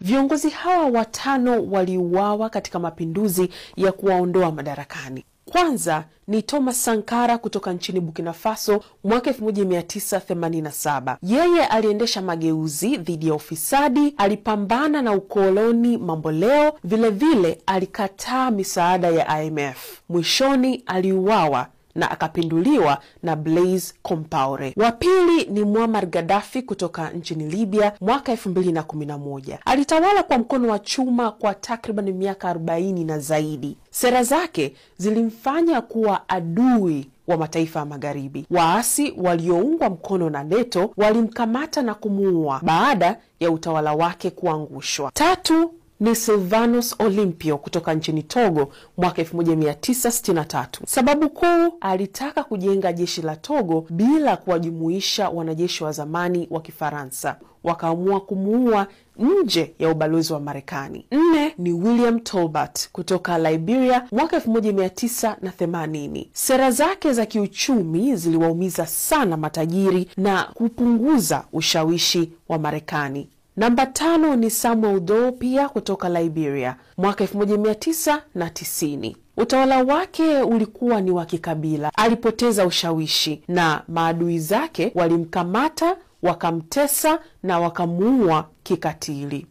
Viongozi hawa watano waliuawa katika mapinduzi ya kuwaondoa madarakani. Kwanza ni Thomas Sankara kutoka nchini Burkina Faso mwaka 1987. Yeye aliendesha mageuzi dhidi ya ufisadi, alipambana na ukoloni mamboleo, vile alikataa misaada ya IMF. Mwishoni aliuawa na akapinduliwa na Blaise Compaoré. Wa pili ni Muammar Gaddafi kutoka nchini Libya mwaka 2011. Alitawala kwa mkono wa chuma kwa takriban miaka 40 na zaidi. Sera zake zilimfanya kuwa adui wa mataifa ya magharibi. Waasi walioungwa mkono na NATO walimkamata na kumuua baada ya utawala wake kuangushwa. Tatu ni Sylvanus Olympio kutoka nchini Togo mwaka 1963. Sababu kuu, alitaka kujenga jeshi la Togo bila kuwajumuisha wanajeshi wa zamani wa Kifaransa. Wakaamua kumuua nje ya ubalozi wa Marekani. 4 ni William Tolbert kutoka Liberia mwaka 1980. Sera zake za kiuchumi ziliwaumiza sana matajiri na kupunguza ushawishi wa Marekani. Namba 5 ni Samuel Doe pia kutoka Liberia mwaka 1990. Utawala wake ulikuwa ni wa kikabila. Alipoteza ushawishi na maadui zake walimkamata, wakamtesa na wakamuua kikatili.